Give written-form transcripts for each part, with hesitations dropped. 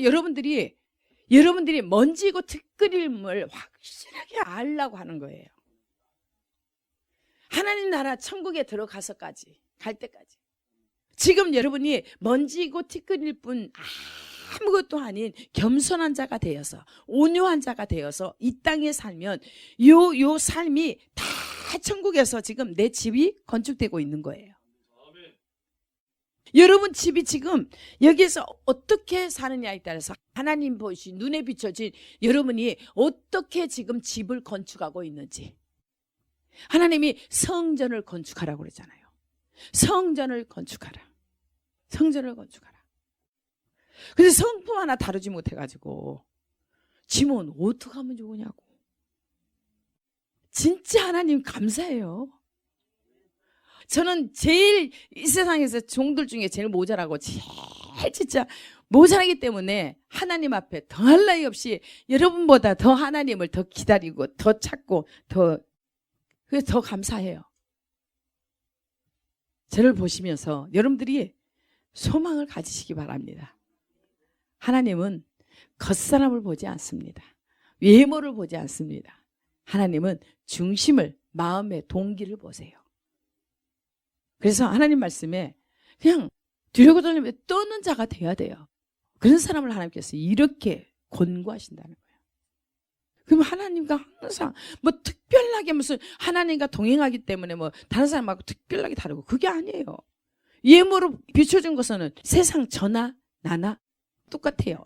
여러분들이 먼지고 티끌임을 확실하게 알라고 하는 거예요. 하나님 나라 천국에 들어가서까지 갈 때까지 지금 여러분이 먼지고 티끌일 뿐 아무것도 아닌 겸손한 자가 되어서 온유한 자가 되어서 이 땅에 살면 요 삶이 다 천국에서 지금 내 집이 건축되고 있는 거예요. 여러분 집이 지금 여기에서 어떻게 사느냐에 따라서 하나님 보신 눈에 비춰진 여러분이 어떻게 지금 집을 건축하고 있는지. 하나님이 성전을 건축하라고 그러잖아요. 성전을 건축하라. 성전을 건축하라. 그래서 성품 하나 다루지 못해가지고 지문 어떻게 하면 좋으냐고. 진짜 하나님 감사해요. 저는 제일 이 세상에서 종들 중에 제일 모자라고 제일 진짜 모자라기 때문에 하나님 앞에 더할 나위 없이 여러분보다 더 하나님을 더 기다리고 더 찾고 그래서 더 감사해요. 저를 보시면서 여러분들이 소망을 가지시기 바랍니다. 하나님은 겉사람을 보지 않습니다. 외모를 보지 않습니다. 하나님은 중심을, 마음의 동기를 보세요. 그래서 하나님 말씀에 그냥 뒤로 돌리며 떠는 자가 돼야 돼요. 그런 사람을 하나님께서 이렇게 권고하신다는 거예요. 그럼 하나님과 항상 뭐 특별하게 무슨 하나님과 동행하기 때문에 뭐 다른 사람하고 특별하게 다르고 그게 아니에요. 외모로 비춰준 것은 세상 저나 나나 똑같아요.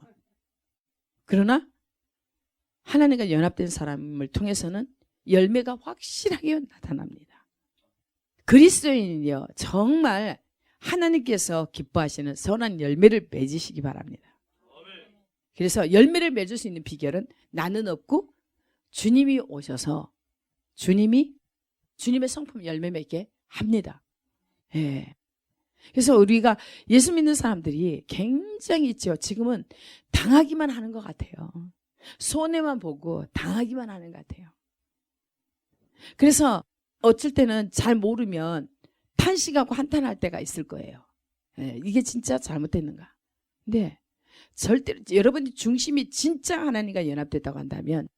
그러나 하나님과 연합된 사람을 통해서는 열매가 확실하게 나타납니다. 그리스도인이요 정말 하나님께서 기뻐하시는 선한 열매를 맺으시기 바랍니다. 그래서 열매를 맺을 수 있는 비결은 나는 없고 주님이 오셔서 주님의 성품 열매 맺게 합니다. 예. 그래서 우리가 예수 믿는 사람들이 굉장히 있죠. 지금은 당하기만 하는 것 같아요. 손해만 보고 당하기만 하는 것 같아요. 그래서 어쩔 때는 잘 모르면 탄식하고 한탄할 때가 있을 거예요. 예, 이게 진짜 잘못됐는가. 근데 절대로 여러분의 중심이 진짜 하나님과 연합됐다고 한다면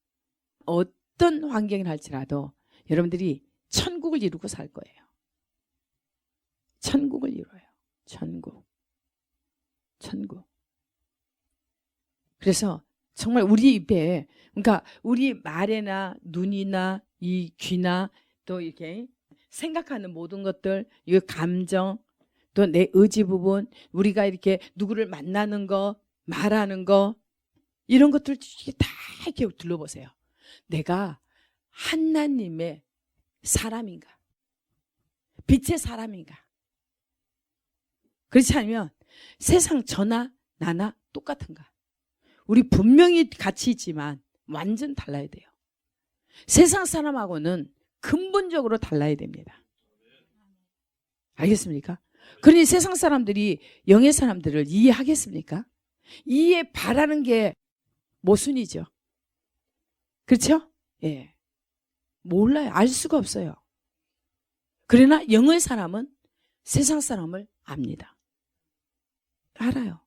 어떤 환경이 할지라도 여러분들이 천국을 이루고 살 거예요. 천국을 이루어요. 천국. 그래서 정말 우리 입에, 그러니까 우리 말에나 눈이나 이 귀나 또 이렇게 생각하는 모든 것들, 이 감정, 또 내 의지 부분, 우리가 이렇게 누구를 만나는 거, 말하는 거, 이런 것들 다 이렇게 둘러보세요. 내가 하나님의 사람인가? 빛의 사람인가? 그렇지 않으면 세상 저나 나나 똑같은가? 우리 분명히 같이 있지만 완전 달라야 돼요. 세상 사람하고는 근본적으로 달라야 됩니다. 알겠습니까? 그러니 세상 사람들이 영의 사람들을 이해하겠습니까? 이해 바라는 게 모순이죠. 그렇죠? 예. 몰라요. 알 수가 없어요. 그러나 영의 사람은 세상 사람을 압니다. 알아요.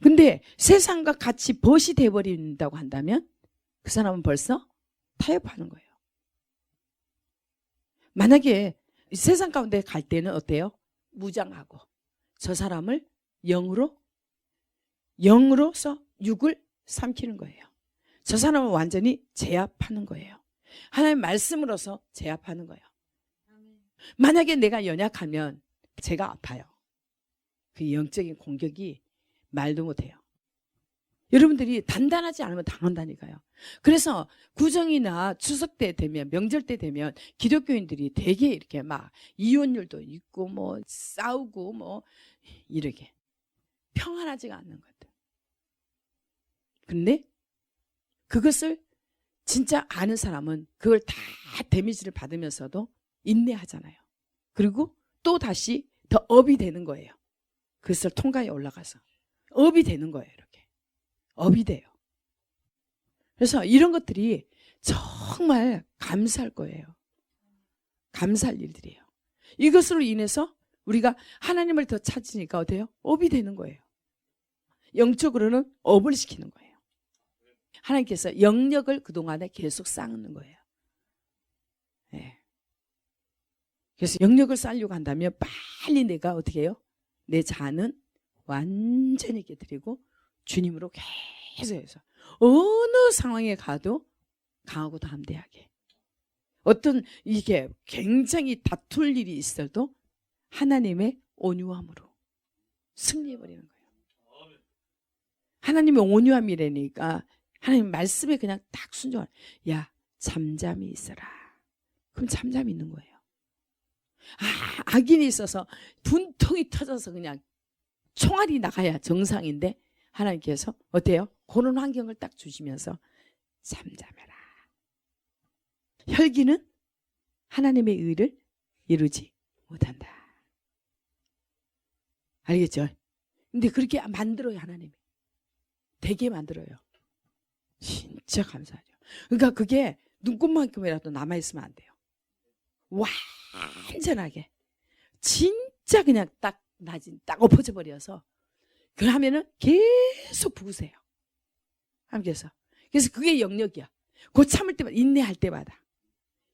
근데 세상과 같이 벗이 돼버린다고 한다면 그 사람은 벌써 타협하는 거예요. 만약에 세상 가운데 갈 때는 어때요? 무장하고 저 사람을 영으로서 육을 삼키는 거예요. 저 사람을 완전히 제압하는 거예요. 하나님의 말씀으로서 제압하는 거예요. 만약에 내가 연약하면 제가 아파요. 그 영적인 공격이 말도 못해요. 여러분들이 단단하지 않으면 당한다니까요. 그래서 구정이나 추석 때 되면, 명절 때 되면 기독교인들이 되게 이렇게 막 이혼율도 있고 뭐 싸우고 뭐 이렇게 평안하지가 않는 것들. 근데 그것을 진짜 아는 사람은 그걸 다 데미지를 받으면서도 인내하잖아요. 그리고 또 다시 더 업이 되는 거예요. 그것을 통과해 올라가서 업이 되는 거예요. 이렇게 업이 돼요. 그래서 이런 것들이 정말 감사할 거예요. 감사할 일들이에요. 이것으로 인해서 우리가 하나님을 더 찾으니까 어때요? 업이 되는 거예요. 영적으로는 업을 시키는 거예요. 하나님께서 영역을 그동안에 계속 쌓는 거예요. 네. 그래서 영역을 쌓으려고 한다면 빨리 내가 어떻게 해요? 내 자아는 완전히 깨뜨리고 주님으로 계속해서 어느 상황에 가도 강하고 담대하게, 어떤 이게 굉장히 다툴 일이 있어도 하나님의 온유함으로 승리해버리는 거예요. 하나님의 온유함이라니까 하나님 말씀에 그냥 딱 순종하는, 야 잠잠히 있어라. 그럼 잠잠히 있는 거예요. 악인이 있어서 분통이 터져서 그냥 총알이 나가야 정상인데 하나님께서 어때요? 그런 환경을 딱 주시면서 잠잠해라. 혈기는 하나님의 의를 이루지 못한다. 알겠죠? 근데 그렇게 만들어요. 하나님이 되게 만들어요. 진짜 감사하죠. 그러니까 그게 눈곱만큼이라도 남아있으면 안 돼요. 완전하게 진짜 그냥 딱 낮은 딱 엎어져 버려서 그러면은 계속 부으세요. 하나님께서. 그래서 그게 영역이야. 그 참을 때마다, 인내할 때마다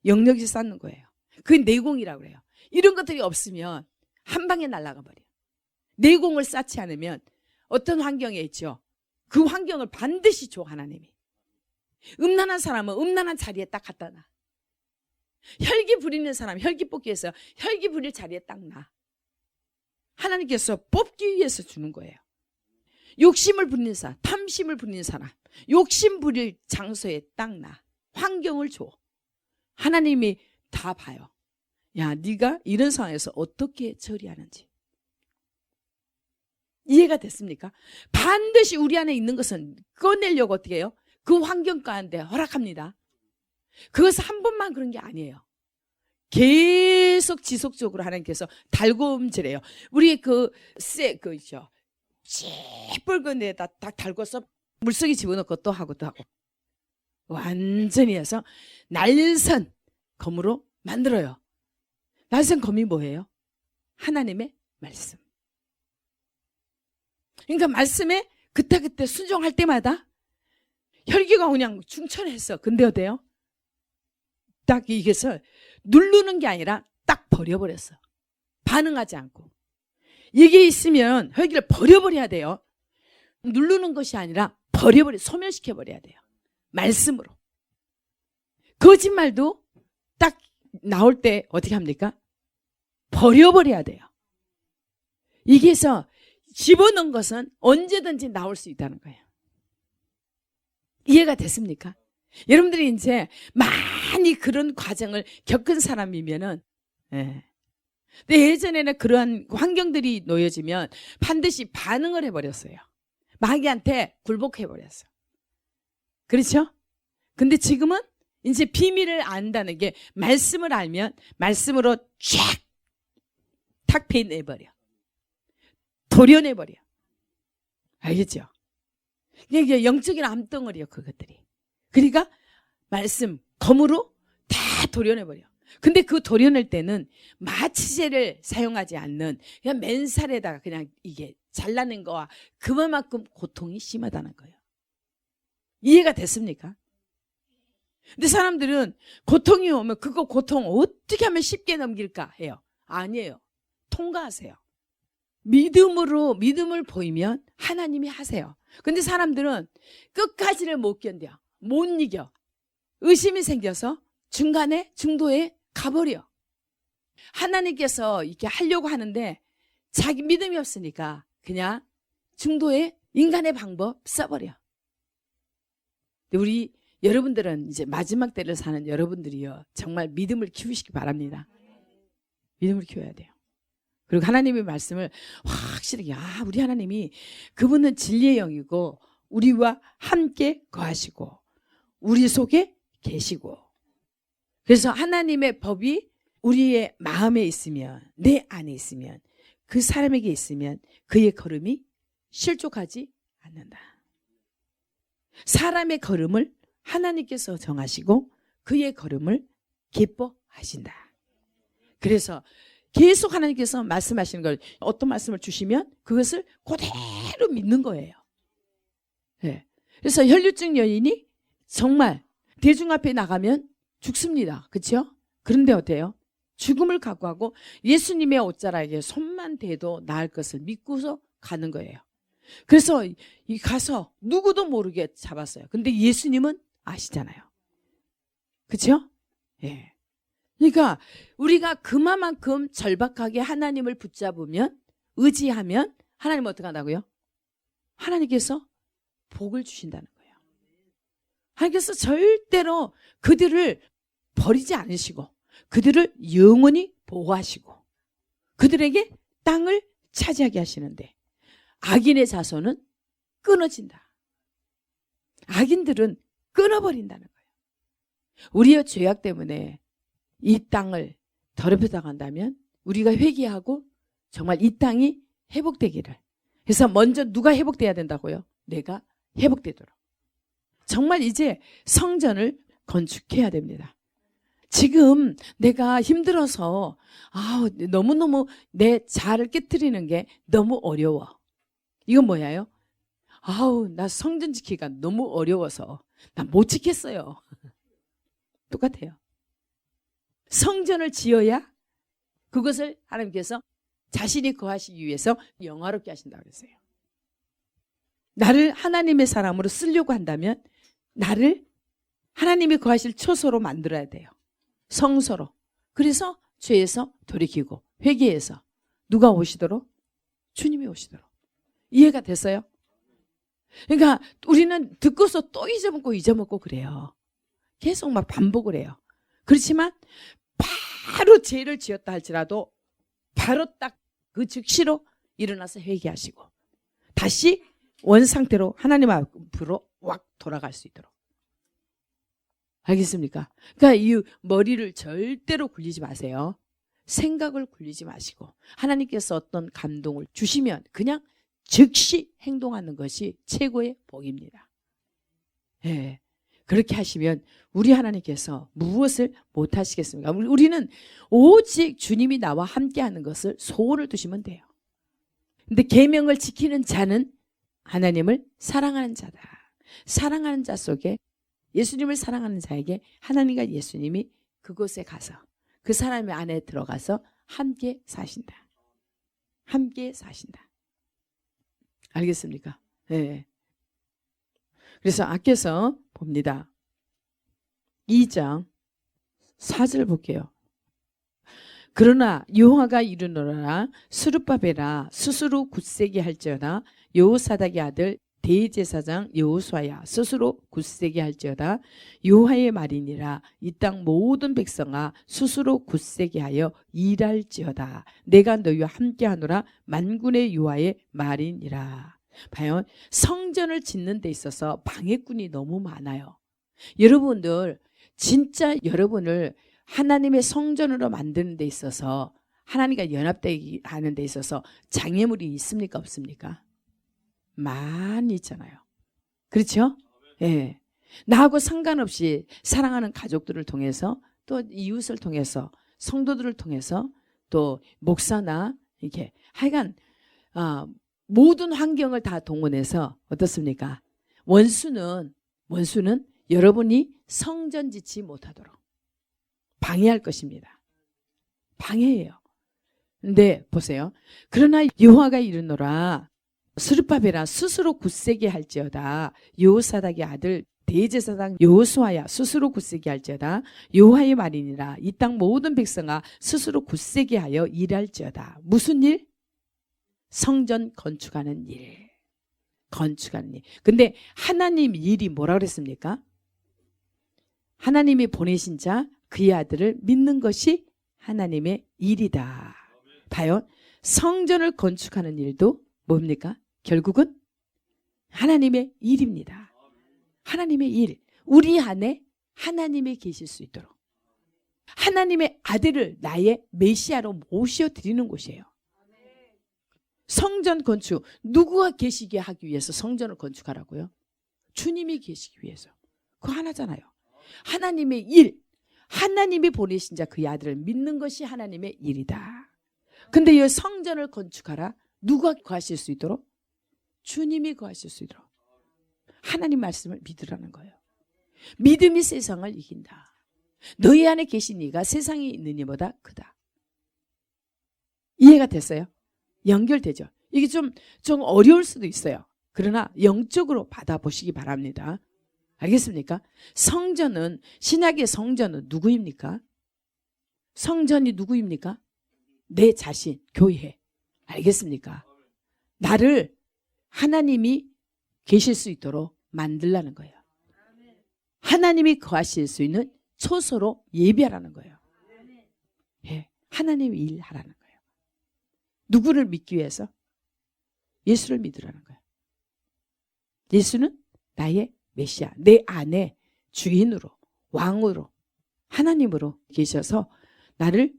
영역이 쌓는 거예요. 그게 내공이라고 그래요. 이런 것들이 없으면 한 방에 날아가 버려요. 내공을 쌓지 않으면 어떤 환경에 있죠. 그 환경을 반드시 줘. 하나님이. 음란한 사람은 음란한 자리에 딱 갖다 놔. 혈기 부리는 사람 혈기 뽑기 위해서 혈기 부릴 자리에 딱 놔. 하나님께서 뽑기 위해서 주는 거예요. 욕심을 부리는 사람, 탐심을 부리는 사람, 욕심 부릴 장소에 딱 놔. 환경을 줘. 하나님이 다 봐요. 야, 네가 이런 상황에서 어떻게 처리하는지. 이해가 됐습니까? 반드시 우리 안에 있는 것은 꺼내려고 어떻게 해요? 그 환경 가운데 허락합니다. 그것은 한 번만 그런 게 아니에요. 계속 지속적으로 하나님께서 달곰질해요. 우리 있죠. 시뻘건 데다 딱 달궈서 물속에 집어넣고 또 하고 또 하고. 완전히 해서 날선 검으로 만들어요. 날선 검이 뭐예요? 하나님의 말씀. 그러니까 말씀에 그때그때 순종할 때마다 혈기가 그냥 충천했어. 근데 어때요? 딱 이게서 누르는 게 아니라 딱 버려버렸어. 반응하지 않고. 이게 있으면 혈기를 버려버려야 돼요. 누르는 것이 아니라 소멸시켜버려야 돼요. 말씀으로. 거짓말도 딱 나올 때 어떻게 합니까? 버려버려야 돼요. 이게서 집어넣은 것은 언제든지 나올 수 있다는 거예요. 이해가 됐습니까? 여러분들이 이제 많이 그런 과정을 겪은 사람이면은, 예. 근데 예전에는 그러한 환경들이 놓여지면 반드시 반응을 해버렸어요. 마귀한테 굴복해버렸어. 그렇죠? 근데 지금은 이제 비밀을 안다는 게 말씀을 알면 말씀으로 탁 빼내버려. 도려내버려. 알겠죠? 이게 영적인 암덩어리요, 그것들이. 그러니까 말씀, 검으로 다 도려내버려. 근데 그 도려낼 때는 마취제를 사용하지 않는 그냥 맨살에다가 그냥 이게 잘라낸 거와 그만큼 고통이 심하다는 거예요. 이해가 됐습니까? 근데 사람들은 고통이 오면 그거 고통 어떻게 하면 쉽게 넘길까 해요. 아니에요. 통과하세요. 믿음을 보이면 하나님이 하세요. 근데 사람들은 끝까지를 못 견뎌. 못 이겨. 의심이 생겨서 중도에 가버려. 하나님께서 이렇게 하려고 하는데 자기 믿음이 없으니까 그냥 중도에 인간의 방법 써버려. 우리 여러분들은 이제 마지막 때를 사는 여러분들이요, 정말 믿음을 키우시기 바랍니다. 믿음을 키워야 돼요. 그리고 하나님의 말씀을 확실하게, 우리 하나님이 그분은 진리의 영이고 우리와 함께 거하시고 우리 속에 계시고, 그래서 하나님의 법이 우리의 마음에 있으면, 내 안에 있으면, 그 사람에게 있으면 그의 걸음이 실족하지 않는다. 사람의 걸음을 하나님께서 정하시고 그의 걸음을 기뻐하신다. 그래서 계속 하나님께서 말씀하시는 걸, 어떤 말씀을 주시면 그것을 그대로 믿는 거예요. 예. 그래서 혈류증 여인이 정말 대중 앞에 나가면 죽습니다. 그렇죠? 그런데 어때요? 죽음을 각오하고 예수님의 옷자락에 손만 대도 나을 것을 믿고서 가는 거예요. 그래서 가서 누구도 모르게 잡았어요. 근데 예수님은 아시잖아요. 그렇죠? 예. 그러니까 우리가 그만큼 절박하게 하나님을 붙잡으면, 의지하면 하나님 어떻게 한다고요? 하나님께서 복을 주신다는 거예요. 하나님께서 절대로 그들을 버리지 않으시고 그들을 영원히 보호하시고 그들에게 땅을 차지하게 하시는데, 악인의 자손은 끊어진다. 악인들은 끊어버린다는 거예요. 우리의 죄악 때문에 이 땅을 더럽혀 당한다면 우리가 회개하고 정말 이 땅이 회복되기를. 그래서 먼저 누가 회복돼야 된다고요? 내가 회복되도록. 정말 이제 성전을 건축해야 됩니다. 지금 내가 힘들어서 너무너무 내 자아를 깨트리는 게 너무 어려워. 이건 뭐야요? 나 성전 지키기가 너무 어려워서 나 못 지켰어요. 똑같아요. 성전을 지어야 그것을 하나님께서 자신이 거하시기 위해서 영화롭게 하신다고 그랬어요. 나를 하나님의 사람으로 쓰려고 한다면 나를 하나님이 거하실 처소로 만들어야 돼요. 성소로. 그래서 죄에서 돌이키고 회개해서 누가 오시도록? 주님이 오시도록. 이해가 됐어요? 그러니까 우리는 듣고서 또 잊어먹고 그래요. 계속 막 반복을 해요. 그렇지만 바로 죄를 지었다 할지라도 바로 딱 그 즉시로 일어나서 회개하시고 다시 원상태로 하나님 앞으로 확 돌아갈 수 있도록. 알겠습니까? 그러니까 이 머리를 절대로 굴리지 마세요. 생각을 굴리지 마시고 하나님께서 어떤 감동을 주시면 그냥 즉시 행동하는 것이 최고의 복입니다. 예. 그렇게 하시면 우리 하나님께서 무엇을 못 하시겠습니까? 우리는 오직 주님이 나와 함께하는 것을 소원을 두시면 돼요. 근데 계명을 지키는 자는 하나님을 사랑하는 자다. 사랑하는 자 속에, 예수님을 사랑하는 자에게 하나님과 예수님이 그곳에 가서 그 사람의 안에 들어가서 함께 사신다. 함께 사신다. 알겠습니까? 네. 그래서 아껴서 봅니다. 2장 4절 볼게요. 그러나 여호와가 이르노라 스룹바벨아 스스로 굳세게 할지어다 여호사닥의 아들 대제사장 여호수아야 스스로 굳세게 할지어다 여호와의 말이니라 이 땅 모든 백성아 스스로 굳세게 하여 일할지어다 내가 너희와 함께하노라 만군의 여호와의 말이니라. 봐요. 성전을 짓는 데 있어서 방해꾼이 너무 많아요. 여러분들 진짜 여러분을 하나님의 성전으로 만드는 데 있어서 하나님과 연합되게 하는 데 있어서 장애물이 있습니까 없습니까? 많이 있잖아요. 그렇죠? 예. 나하고 상관없이 사랑하는 가족들을 통해서 또 이웃을 통해서 성도들을 통해서 또 목사나 이렇게 하여간 모든 환경을 다 동원해서 어떻습니까? 원수는 여러분이 성전 짓지 못하도록 방해할 것입니다. 방해해요. 근데 보세요. 그러나 여호와가 이르노라 스룹바벨아 스스로 굳세게 할지어다 여호사닥의 아들 대제사장 여호수아야 스스로 굳세게 할지어다 여호와의 말이니라 이 땅 모든 백성아 스스로 굳세게 하여 일할지어다. 무슨 일? 성전 건축하는 일. 건축하는 일. 근데 하나님 일이 뭐라 그랬습니까? 하나님이 보내신 자 그의 아들을 믿는 것이 하나님의 일이다. 봐요. 성전을 건축하는 일도 뭡니까? 결국은 하나님의 일입니다. 하나님의 일. 우리 안에 하나님이 계실 수 있도록 하나님의 아들을 나의 메시아로 모셔드리는 곳이에요. 성전 건축. 누구가 계시게 하기 위해서 성전을 건축하라고요? 주님이 계시기 위해서. 그거 하나잖아요. 하나님의 일. 하나님이 보내신 자 그의 아들을 믿는 것이 하나님의 일이다. 근데 이 성전을 건축하라. 누가 거하실 수 있도록? 주님이 거하실 수 있도록. 하나님 말씀을 믿으라는 거예요. 믿음이 세상을 이긴다. 너희 안에 계신 이가 세상에 있는 이보다 크다. 이해가 됐어요? 연결되죠? 이게 좀 어려울 수도 있어요. 그러나 영적으로 받아보시기 바랍니다. 알겠습니까? 성전은, 신약의 성전은 누구입니까? 성전이 누구입니까? 내 자신, 교회. 알겠습니까? 나를 하나님이 계실 수 있도록 만들라는 거예요. 하나님이 거하실 수 있는 초소로 예비하라는 거예요. 예, 하나님이 일하라는 거예요. 누구를 믿기 위해서? 예수를 믿으라는 거예요. 예수는 나의 메시아, 내 안에 주인으로, 왕으로, 하나님으로 계셔서 나를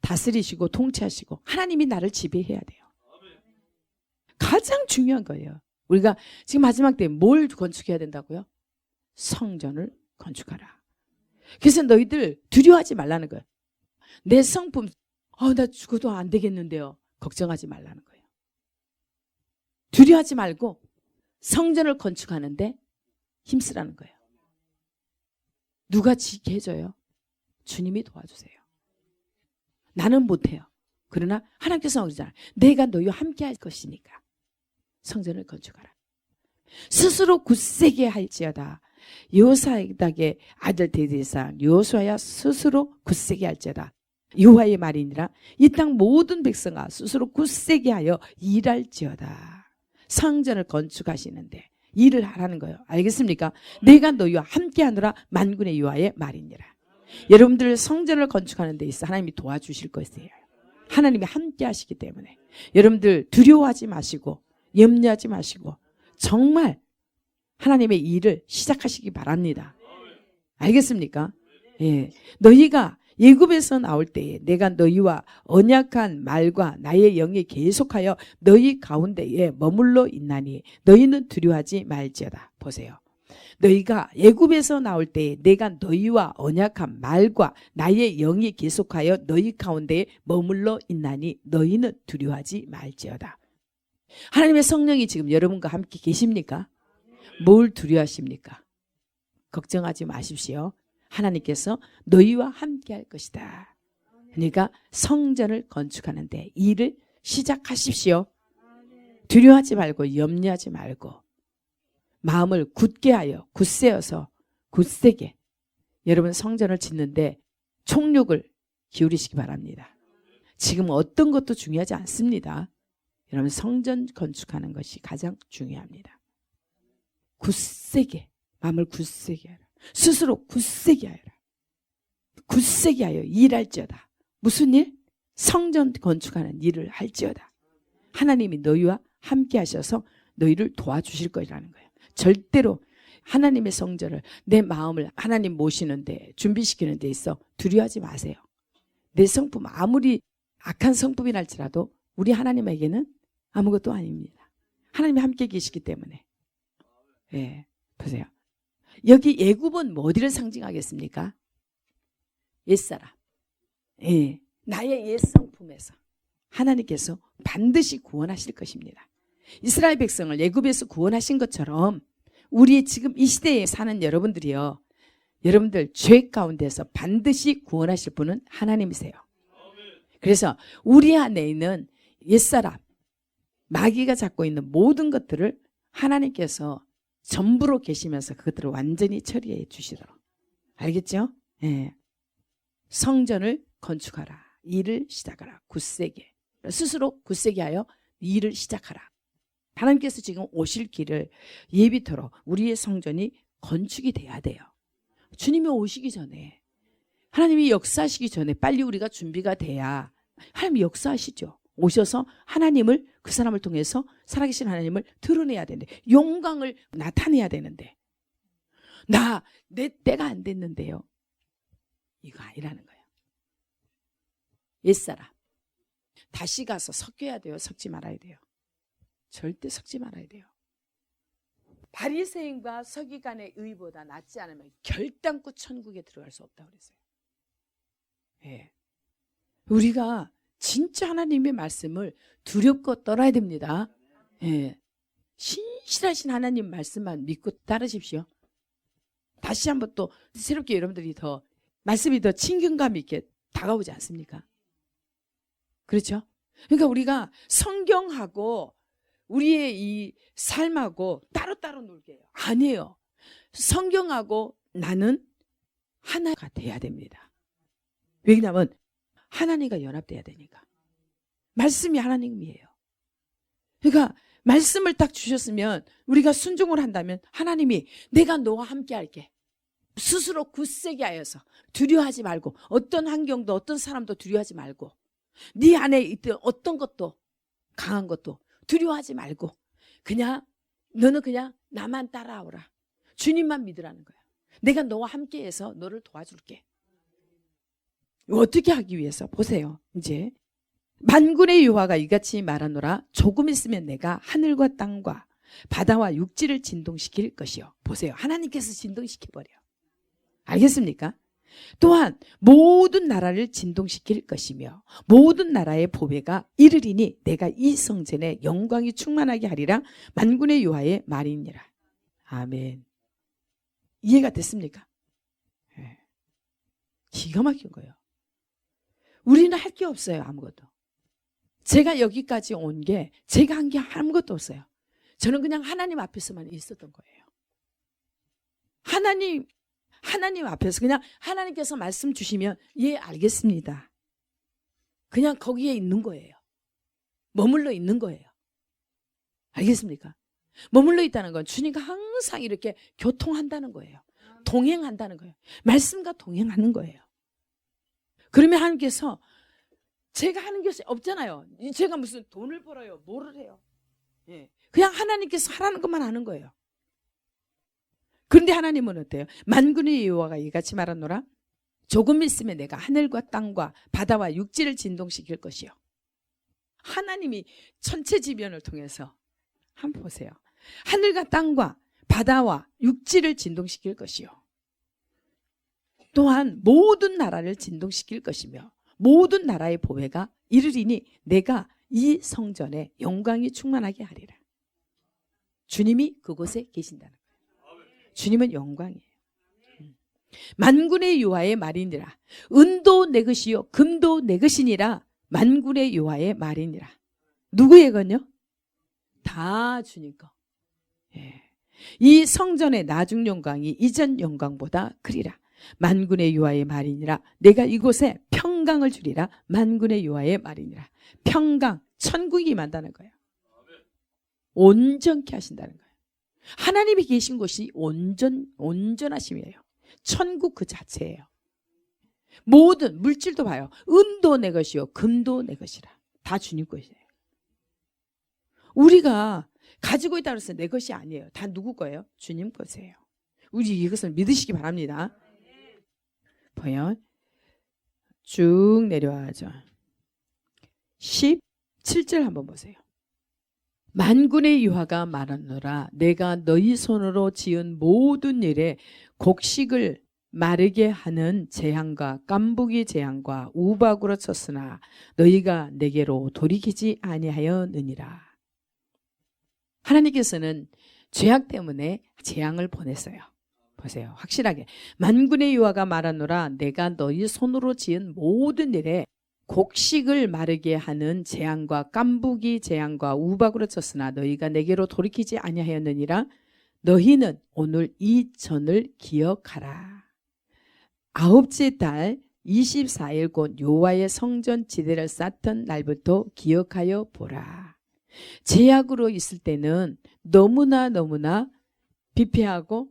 다스리시고 통치하시고 하나님이 나를 지배해야 돼요. 가장 중요한 거예요. 우리가 지금 마지막 때 뭘 건축해야 된다고요? 성전을 건축하라. 그래서 너희들 두려워하지 말라는 거예요. 내 성품, 나 죽어도 안 되겠는데요. 걱정하지 말라는 거예요. 두려워하지 말고 성전을 건축하는데 힘쓰라는 거예요. 누가 지게 해줘요? 주님이 도와주세요. 나는 못해요. 그러나 하나님께서 그러잖아요. 내가 너희와 함께 할 것이니까 성전을 건축하라. 스스로 굳세게 할지어다. 요사닥의 아들 대제사 요수아야 스스로 굳세게 할지어다. 여호와의 말이니라. 이 땅 모든 백성아 스스로 굳세게 하여 일할지어다. 성전을 건축하시는데 일을 하라는 거예요. 알겠습니까? 내가 너희와 함께하노라. 만군의 여호와의 말이니라. 여러분들 성전을 건축하는 데 있어 하나님이 도와주실 것이에요. 하나님이 함께 하시기 때문에 여러분들 두려워하지 마시고 염려하지 마시고 정말 하나님의 일을 시작하시기 바랍니다. 알겠습니까? 예. 너희가 애굽에서 나올 때에 내가 너희와 언약한 말과 나의 영이 계속하여 너희 가운데에 머물러 있나니 너희는 두려워하지 말지어다. 보세요. 너희가 애굽에서 나올 때에 내가 너희와 언약한 말과 나의 영이 계속하여 너희 가운데에 머물러 있나니 너희는 두려워하지 말지어다. 하나님의 성령이 지금 여러분과 함께 계십니까? 뭘 두려워하십니까? 걱정하지 마십시오. 하나님께서 너희와 함께 할 것이다. 그러니까 성전을 건축하는데 일을 시작하십시오. 두려워하지 말고 염려하지 말고 마음을 굳게 하여 굳세어서 굳세게 여러분 성전을 짓는데 총력을 기울이시기 바랍니다. 지금 어떤 것도 중요하지 않습니다. 여러분 성전 건축하는 것이 가장 중요합니다. 굳세게 마음을 굳세게 하라. 스스로 굳세게 하라. 굳세게 하여 일할지어다. 무슨 일? 성전 건축하는 일을 할지어다. 하나님이 너희와 함께 하셔서 너희를 도와주실 거라는 거예요. 절대로 하나님의 성전을 내 마음을 하나님 모시는데 준비시키는 데 있어 두려워하지 마세요. 내 성품 아무리 악한 성품이랄지라도 우리 하나님에게는 아무것도 아닙니다. 하나님이 함께 계시기 때문에. 예, 보세요. 여기 애굽은 어디를 상징하겠습니까? 옛사람. 예, 나의 옛 성품에서 하나님께서 반드시 구원하실 것입니다. 이스라엘 백성을 애굽에서 구원하신 것처럼 우리 지금 이 시대에 사는 여러분들이요. 여러분들 죄 가운데서 반드시 구원하실 분은 하나님이세요. 그래서 우리 안에 있는 옛사람, 마귀가 잡고 있는 모든 것들을 하나님께서 전부로 계시면서 그것들을 완전히 처리해 주시도록. 알겠죠? 예. 성전을 건축하라. 일을 시작하라. 굳세게. 스스로 굳세게 하여 일을 시작하라. 하나님께서 지금 오실 길을 예비토록 우리의 성전이 건축이 돼야 돼요. 주님이 오시기 전에 하나님이 역사하시기 전에 빨리 우리가 준비가 돼야 하나님이 역사하시죠. 오셔서 하나님을 그 사람을 통해서 살아계신 하나님을 드러내야 되는데 영광을 나타내야 되는데 내 때가 안 됐는데요. 이거 아니라는 거예요. 옛사람 다시 가서 섞여야 돼요. 섞지 말아야 돼요. 절대 섞지 말아야 돼요. 바리새인과 서기관의 의보다 낫지 않으면 결단코 천국에 들어갈 수 없다고 그랬어요. 예. 우리가 진짜 하나님의 말씀을 두렵고 떨어야 됩니다. 예. 신실하신 하나님 말씀만 믿고 따르십시오. 다시 한번 또 새롭게 여러분들이 더 말씀이 더 친근감 있게 다가오지 않습니까? 그렇죠? 그러니까 우리가 성경하고 우리의 이 삶하고 따로따로 놀게요. 아니에요. 성경하고 나는 하나가 돼야 됩니다. 왜냐하면 하나님과 연합돼야 되니까. 말씀이 하나님이에요. 그러니까 말씀을 딱 주셨으면 우리가 순종을 한다면 하나님이 내가 너와 함께 할게. 스스로 굳세게 하여서 두려워하지 말고 어떤 환경도 어떤 사람도 두려워하지 말고 네 안에 있던 어떤 것도 강한 것도 두려워하지 말고 그냥 너는 그냥 나만 따라오라. 주님만 믿으라는 거야. 내가 너와 함께해서 너를 도와줄게. 어떻게 하기 위해서 보세요. 이제 만군의 여호와가 이같이 말하노라. 조금 있으면 내가 하늘과 땅과 바다와 육지를 진동시킬 것이요. 보세요. 하나님께서 진동시켜버려. 알겠습니까? 또한 모든 나라를 진동시킬 것이며 모든 나라의 보배가 이르리니 내가 이 성전에 영광이 충만하게 하리라. 만군의 여호와의 말이니라. 아멘. 이해가 됐습니까? 네. 기가 막힌 거예요. 우리는 할 게 없어요. 아무것도. 제가 여기까지 온 게 제가 한 게 아무것도 없어요. 저는 그냥 하나님 앞에서만 있었던 거예요. 하나님 앞에서 그냥 하나님께서 말씀 주시면 예 알겠습니다. 그냥 거기에 있는 거예요. 머물러 있는 거예요. 알겠습니까? 머물러 있다는 건 주님과 항상 이렇게 교통한다는 거예요. 동행한다는 거예요. 말씀과 동행하는 거예요. 그러면 하나님께서 제가 하는 것이 없잖아요. 제가 무슨 돈을 벌어요. 뭐를 해요. 예. 그냥 하나님께서 하라는 것만 하는 거예요. 그런데 하나님은 어때요? 만군의 여호와가 이같이 말하노라. 조금 있으면 내가 하늘과 땅과 바다와 육지를 진동시킬 것이요. 하나님이 천체지변을 통해서 한번 보세요. 하늘과 땅과 바다와 육지를 진동시킬 것이요. 또한 모든 나라를 진동시킬 것이며 모든 나라의 보배가 이르리니 내가 이 성전에 영광이 충만하게 하리라. 주님이 그곳에 계신다는 거예요. 주님은 영광이에요. 만군의 여호와의 말이니라. 은도 내 것이요 금도 내 것이니라. 만군의 여호와의 말이니라. 누구의 건요? 다 주님 거. 예. 이 성전의 나중 영광이 이전 영광보다 크리라. 만군의 여호와의 말이니라. 내가 이곳에 평강을 주리라. 만군의 여호와의 말이니라. 평강, 천국이 임한다는 거예요. 온전케 하신다는 거예요. 하나님이 계신 곳이 온전하심이에요. 천국 그 자체예요. 모든 물질도 봐요. 은도 내 것이요 금도 내 것이라. 다 주님 것이에요. 우리가 가지고 있다고 해서 내 것이 아니에요. 다 누구 거예요? 주님 것이에요. 우리 이것을 믿으시기 바랍니다. 보여 쭉 내려와죠. 17절 한번 보세요. 만군의 여호와가 말하노라. 내가 너희 손으로 지은 모든 일에 곡식을 마르게 하는 재앙과 깐부기 재앙과 우박으로 쳤으나 너희가 내게로 돌이키지 아니하였느니라. 하나님께서는 죄악 때문에 재앙을 보냈어요. 보세요. 확실하게. 만군의 여호와가 말하노라. 내가 너희 손으로 지은 모든 일에 곡식을 마르게 하는 재앙과 깐부기 재앙과 우박으로 쳤으나 너희가 내게로 돌이키지 아니하였느니라. 너희는 오늘 이 전을 기억하라. 아홉째 달 24일 곧 여호와의 성전 지대를 쌓던 날부터 기억하여 보라. 제약으로 있을 때는 너무나 비폐하고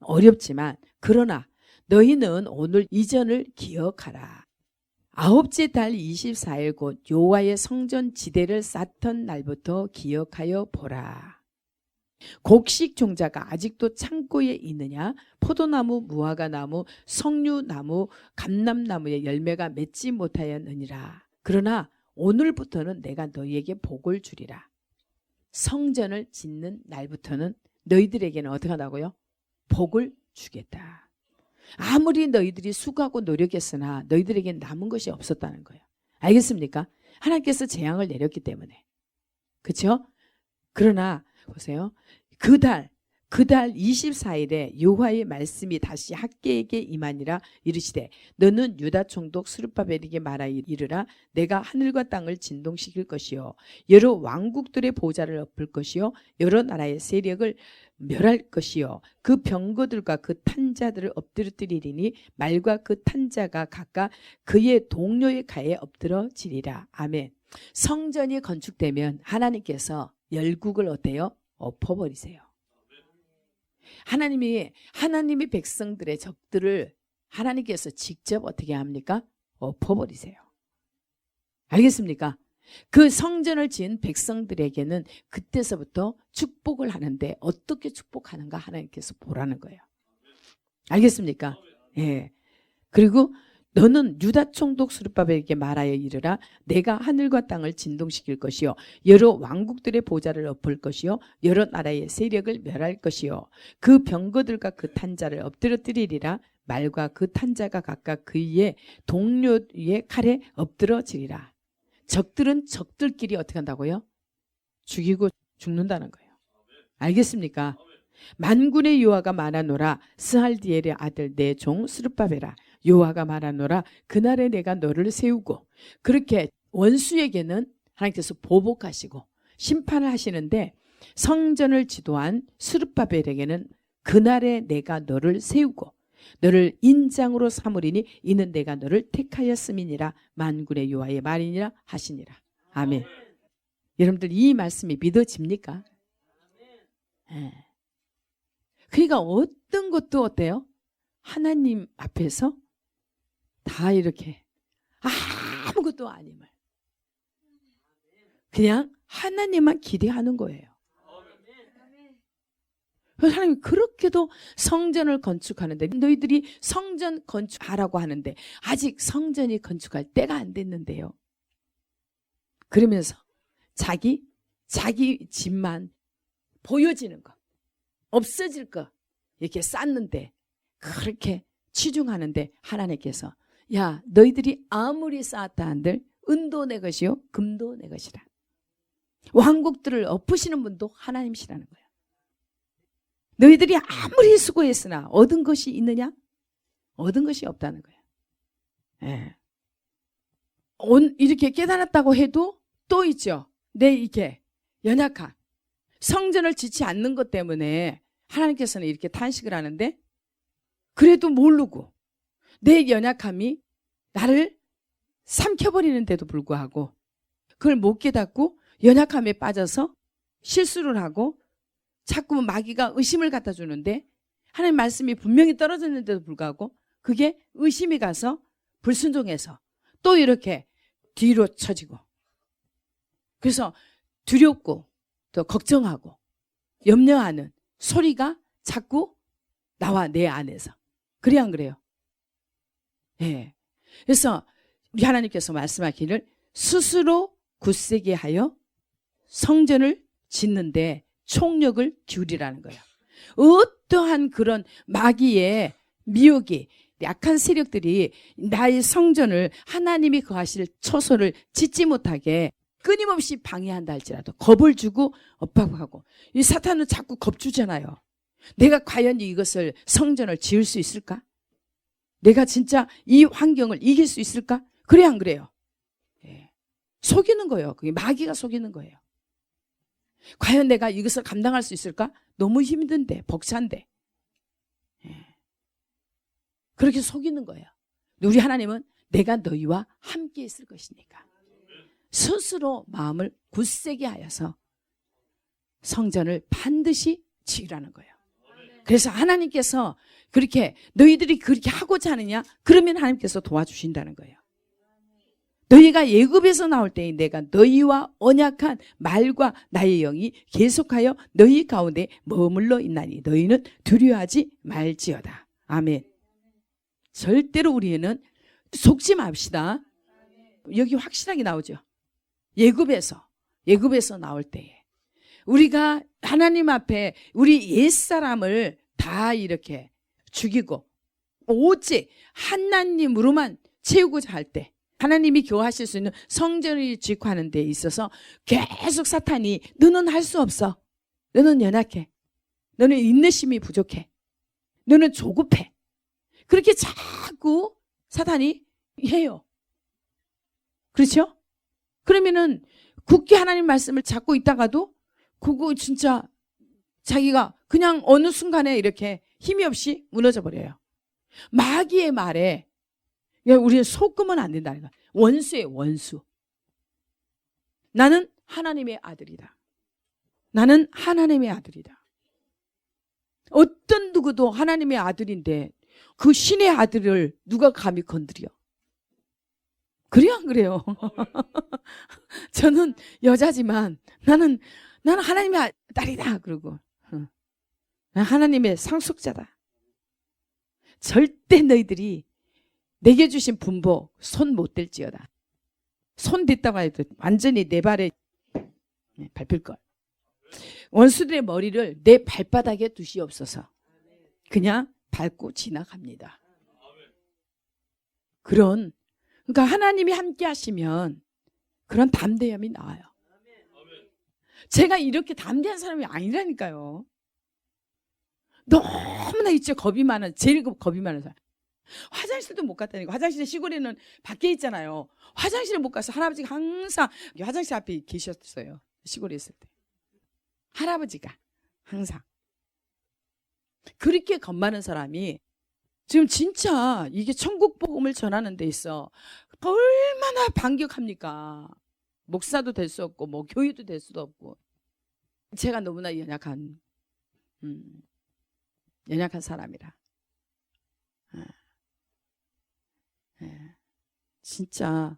어렵지만 그러나 너희는 오늘 이전을 기억하라. 아홉째 달 24일 곧 여호와의 성전 지대를 쌓던 날부터 기억하여 보라. 곡식 종자가 아직도 창고에 있느냐? 포도나무, 무화과나무, 석류나무, 감람나무의 열매가 맺지 못하였느니라. 그러나 오늘부터는 내가 너희에게 복을 주리라. 성전을 짓는 날부터는 너희들에게는 어떻게 한다고요? 복을 주겠다. 아무리 너희들이 수고하고 노력했으나 너희들에게는 남은 것이 없었다는 거예요. 알겠습니까? 하나님께서 재앙을 내렸기 때문에. 그렇죠? 그러나 보세요. 그달 24일에 여호와의 말씀이 다시 학개에게 임하니라. 이르시되 너는 유다 총독 스룹바벨에게 말하 이르라. 내가 하늘과 땅을 진동시킬 것이요 여러 왕국들의 보좌를 엎을 것이요 여러 나라의 세력을 멸할 것이요 그 병거들과 그 탄자들을 엎드러뜨리리니 말과 그 탄자가 각각 그의 동료의 가에 엎드러지리라. 아멘. 성전이 건축되면 하나님께서 열국을 어때요? 엎어버리세요. 하나님이 백성들의 적들을 하나님께서 직접 어떻게 합니까? 엎어버리세요. 알겠습니까? 그 성전을 지은 백성들에게는 그때서부터 축복을 하는데 어떻게 축복하는가 하나님께서 보라는 거예요. 알겠습니까? 예. 그리고 너는 유다 총독 스룹바벨에게 말하여 이르라. 내가 하늘과 땅을 진동시킬 것이요 여러 왕국들의 보좌를 엎을 것이요 여러 나라의 세력을 멸할 것이요 그 병거들과 그 탄자를 엎드러뜨리리라. 말과 그 탄자가 각각 그의 동료의 칼에 엎드러지리라. 적들은 적들끼리 어떻게 한다고요? 죽이고 죽는다는 거예요. 알겠습니까? 만군의 여호와가 말하노라. 스알디엘의 아들 내 종 스룹바벨아, 여호와가 말하노라. 그날에 내가 너를 세우고. 그렇게 원수에게는 하나님께서 보복하시고 심판을 하시는데 성전을 지도한 스룹바벨에게는 그날에 내가 너를 세우고 너를 인장으로 삼으리니 이는 내가 너를 택하였음이니라. 만군의 여호와의 말이니라 하시니라. 아멘. 여러분들 이 말씀이 믿어집니까? 네. 그러니까 어떤 것도 어때요? 하나님 앞에서 다 이렇게 아무것도 아님을 그냥 하나님만 기대하는 거예요. 하나님 그렇게도 성전을 건축하는데 너희들이 성전 건축하라고 하는데 아직 성전이 건축할 때가 안 됐는데요. 그러면서 자기 집만 보여지는 거, 없어질 거 이렇게 쌓는데 그렇게 치중하는데 하나님께서 야 너희들이 아무리 쌓았다 한들 은도 내 것이요 금도 내 것이라. 왕국들을 엎으시는 분도 하나님이시라는 거예요. 너희들이 아무리 수고했으나 얻은 것이 있느냐? 얻은 것이 없다는 거예요. 예. 이렇게 깨달았다고 해도 또 있죠. 내 이게 연약함. 성전을 짓지 않는 것 때문에 하나님께서는 이렇게 탄식을 하는데 그래도 모르고 내 연약함이 나를 삼켜버리는데도 불구하고 그걸 못 깨닫고 연약함에 빠져서 실수를 하고 자꾸 마귀가 의심을 갖다 주는데 하나님 말씀이 분명히 떨어졌는데도 불구하고 그게 의심이 가서 불순종해서 또 이렇게 뒤로 처지고 그래서 두렵고 또 걱정하고 염려하는 소리가 자꾸 나와 내 안에서. 그래 안 그래요? 예. 그래서 우리 하나님께서 말씀하기를 스스로 굳세게 하여 성전을 짓는데 총력을 기울이라는 거예요. 어떠한 그런 마귀의 미혹이 약한 세력들이 나의 성전을 하나님이 거하실 처소를 짓지 못하게 끊임없이 방해한다 할지라도 겁을 주고 엇박하고 이 사탄은 자꾸 겁주잖아요. 내가 과연 이것을 성전을 지을 수 있을까? 내가 진짜 이 환경을 이길 수 있을까? 그래 안 그래요? 예. 속이는 거예요. 그게 마귀가 속이는 거예요. 과연 내가 이것을 감당할 수 있을까? 너무 힘든데 벅찬데 예. 그렇게 속이는 거예요. 우리 하나님은 내가 너희와 함께 있을 것이니까 스스로 마음을 굳세게 하여서 성전을 반드시 지으라는 거예요. 그래서 하나님께서 그렇게 너희들이 그렇게 하고자 하느냐? 그러면 하나님께서 도와주신다는 거예요. 너희가 애굽에서 나올 때에 내가 너희와 언약한 말과 나의 영이 계속하여 너희 가운데 머물러 있나니 너희는 두려워하지 말지어다. 아멘. 절대로 우리는 속지 맙시다. 여기 확실하게 나오죠. 애굽에서 나올 때에 우리가 하나님 앞에 우리 옛사람을 다 이렇게 죽이고 오직 하나님으로만 채우고자 할 때 하나님이 교하실 수 있는 성전을 짓고 하는 데 있어서 계속 사탄이 너는 할 수 없어. 너는 연약해. 너는 인내심이 부족해. 너는 조급해. 그렇게 자꾸 사탄이 해요. 그렇죠? 그러면은 굳게 하나님 말씀을 잡고 있다가도 그거 진짜 자기가 그냥 어느 순간에 이렇게 힘이 없이 무너져 버려요. 마귀의 말에 우리는 속으면 안 된다는 거야. 원수예요, 원수. 나는 하나님의 아들이다. 나는 하나님의 아들이다. 어떤 누구도 하나님의 아들인데 그 신의 아들을 누가 감히 건드려? 그래요, 안 그래요? 저는 여자지만 나는 하나님의 딸이다. 그러고 하나님의 상속자다. 절대 너희들이 내게 주신 분복 손 못 댈지어다. 손 댔다고 해도 완전히 내 발에 밟힐 걸. 원수들의 머리를 내 발바닥에 두시옵소서. 그냥 밟고 지나갑니다. 그러니까 하나님이 함께 하시면 그런 담대함이 나와요. 제가 이렇게 담대한 사람이 아니라니까요. 너무나 있죠. 제일 겁이 많은 사람. 화장실도 못 갔다니까. 화장실에 시골에는 밖에 있잖아요. 화장실에 못 가서 할아버지가 항상 화장실 앞에 계셨어요. 시골에 있을 때. 할아버지가 항상. 그렇게 겁 많은 사람이 지금 진짜 이게 천국 복음을 전하는 데 있어 얼마나 반격합니까? 목사도 될 수 없고 뭐 교회도 될 수도 없고. 제가 너무나 연약한 사람이라. 진짜.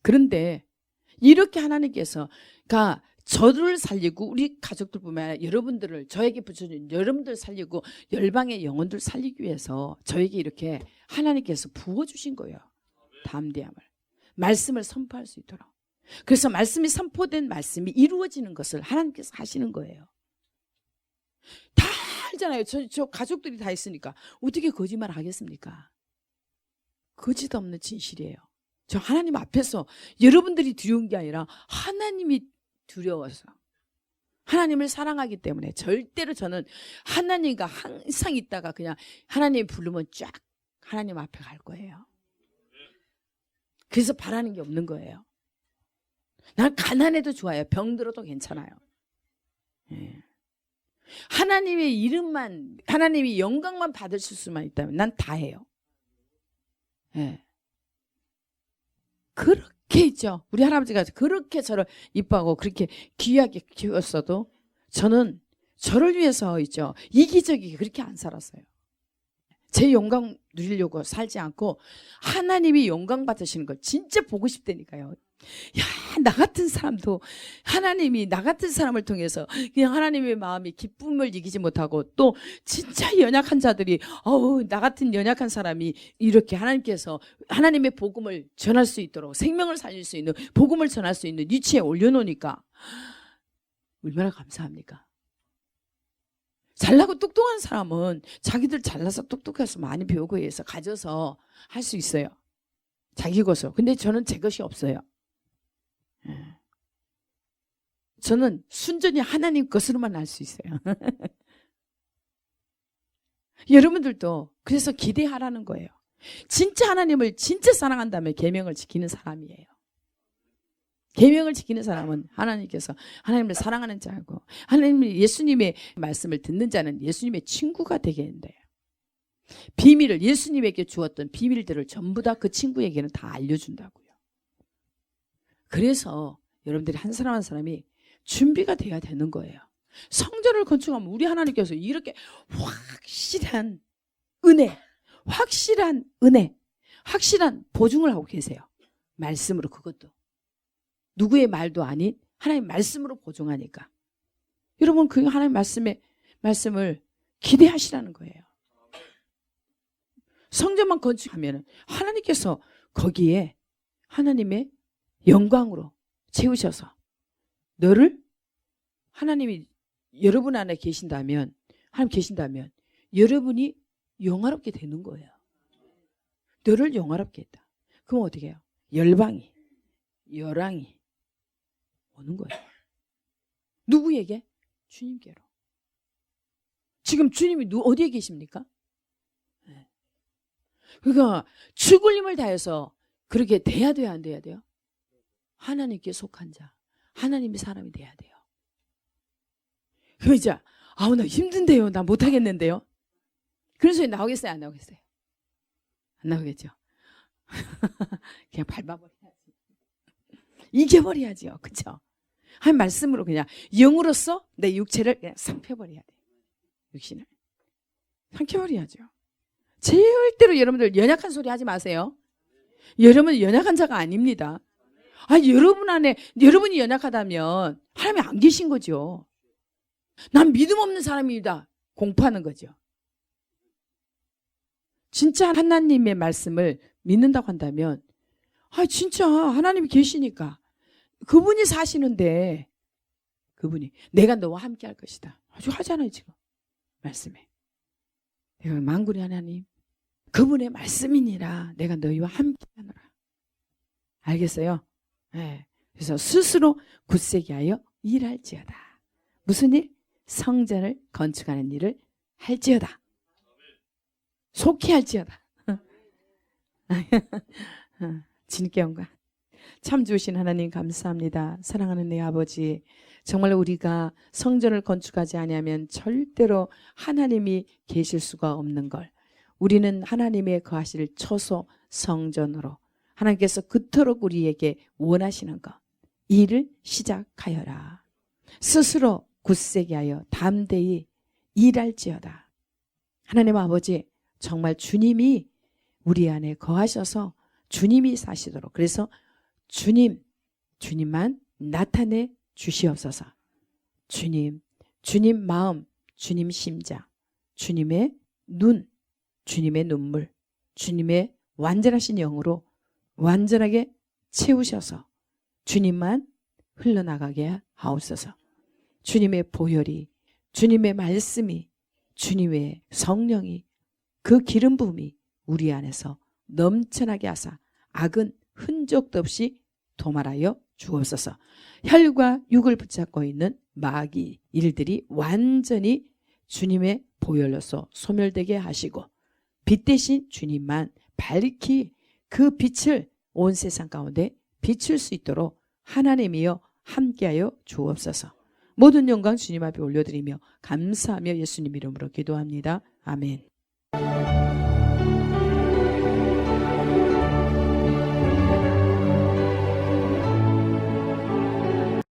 그런데 이렇게 하나님께서 그러니까 저를 살리고 우리 가족들뿐만 아니라 여러분들을 저에게 붙여준 여러분들 살리고 열방의 영혼들 살리기 위해서 저에게 이렇게 하나님께서 부어주신 거예요. 담대함을. 말씀을 선포할 수 있도록. 그래서 말씀이 선포된 말씀이 이루어지는 것을 하나님께서 하시는 거예요. 다 알잖아요. 저 가족들이 다 있으니까 어떻게 거짓말 하겠습니까? 거짓 없는 진실이에요. 저 하나님 앞에서 여러분들이 두려운 게 아니라 하나님이 두려워서 하나님을 사랑하기 때문에 절대로 저는 하나님과 항상 있다가 그냥 하나님 부르면 쫙 하나님 앞에 갈 거예요. 그래서 바라는 게 없는 거예요. 난 가난해도 좋아요. 병들어도 괜찮아요. 하나님의 이름만, 하나님이 영광만 받으실 수만 있다면 난 다 해요. 그렇게 있죠. 우리 할아버지가 그렇게 저를 이뻐하고 그렇게 귀하게 키웠어도 저는 저를 위해서 있죠. 이기적이게 그렇게 안 살았어요. 제 영광 누리려고 살지 않고 하나님이 영광 받으시는 걸 진짜 보고 싶다니까요. 야, 나 같은 사람도 하나님이 나 같은 사람을 통해서 그냥 하나님의 마음이 기쁨을 이기지 못하고 또 진짜 연약한 자들이 나 같은 연약한 사람이 이렇게 하나님께서 하나님의 복음을 전할 수 있도록 생명을 살릴 수 있는 복음을 전할 수 있는 위치에 올려놓으니까 얼마나 감사합니까? 잘나고 똑똑한 사람은 자기들 잘나서 똑똑해서 많이 배우고 해서 가져서 할 수 있어요. 자기 것으로. 근데 저는 제 것이 없어요. 저는 순전히 하나님 것으로만 할 수 있어요. 여러분들도 그래서 기대하라는 거예요. 진짜 하나님을 진짜 사랑한다면 계명을 지키는 사람이에요. 계명을 지키는 사람은 하나님께서 하나님을 사랑하는 자고 하나님이 예수님의 말씀을 듣는 자는 예수님의 친구가 되게 된대요. 비밀을 예수님에게 주었던 비밀들을 전부 다 그 친구에게는 다 알려준다고요. 그래서 여러분들이 한 사람 한 사람이 준비가 돼야 되는 거예요. 성전을 건축하면 우리 하나님께서 이렇게 확실한 은혜, 확실한 보증을 하고 계세요. 말씀으로 그것도. 누구의 말도 아닌 하나님 말씀으로 보증하니까. 여러분 그 하나님 말씀을 기대하시라는 거예요. 성전만 건축하면 하나님께서 거기에 하나님의 영광으로 채우셔서 너를 하나님이 여러분 안에 계신다면 하나님 계신다면 여러분이 영화롭게 되는 거예요. 너를 영화롭게 했다. 그럼 어떻게 해요? 열방이 오는 거예요. 누구에게? 주님께로. 지금 주님이 어디에 계십니까? 그러니까 죽을 힘을 다해서 그렇게 돼야 돼요, 안 돼야 돼요? 하나님께 속한 자, 하나님의 사람이 돼야 돼요. 그러자 아우 나 힘든데요, 나 못하겠는데요. 그런 소리 나오겠어요, 안 나오겠어요? 안 나오겠죠. 그냥 밟아버려야지, 이겨버려야죠, 그렇죠? 한 말씀으로 그냥 영으로서 내 육체를 그냥 삼켜버려야 돼요. 육신을 삼켜버려야죠. 절대로 여러분들 연약한 소리 하지 마세요. 여러분은 연약한 자가 아닙니다. 여러분 안에 여러분이 연약하다면 하나님이 안 계신 거죠. 난 믿음 없는 사람입니다, 공포하는 거죠. 진짜 하나님의 말씀을 믿는다고 한다면 진짜 하나님이 계시니까 그분이 사시는데, 그분이 내가 너와 함께 할 것이다 아주 하잖아요. 지금 말씀에 내가 만군의 하나님 그분의 말씀이니라 내가 너희와 함께 하노라. 알겠어요? 네. 그래서 스스로 굳세게 하여 일할지어다. 무슨 일? 성전을 건축하는 일을 할지어다. 속히 할지어다. 주님께 영광. 참 좋으신 하나님 감사합니다. 사랑하는 내 아버지, 정말 우리가 성전을 건축하지 아니하면 절대로 하나님이 계실 수가 없는 걸, 우리는 하나님의 거하실 처소 성전으로 하나님께서 그토록 우리에게 원하시는 것, 이 일을 시작하여라. 스스로 굳세게 하여 담대히 일할지어다. 하나님 아버지, 정말 주님이 우리 안에 거하셔서 주님이 사시도록, 그래서 주님만 나타내 주시옵소서. 주님 마음, 주님 심장, 주님의 눈, 주님의 눈물, 주님의 완전하신 영으로 완전하게 채우셔서 주님만 흘러나가게 하옵소서. 주님의 보혈이, 주님의 말씀이, 주님의 성령이, 그 기름 부음이 우리 안에서 넘쳐나게 하사 악은 흔적도 없이 도말하여 주옵소서. 혈과 육을 붙잡고 있는 마귀 일들이 완전히 주님의 보혈로서 소멸되게 하시고, 빛 대신 주님만 밝히 그 빛을 온 세상 가운데 비출 수 있도록 하나님이여 함께하여 주옵소서. 모든 영광 주님 앞에 올려드리며 감사하며 예수님 이름으로 기도합니다. 아멘.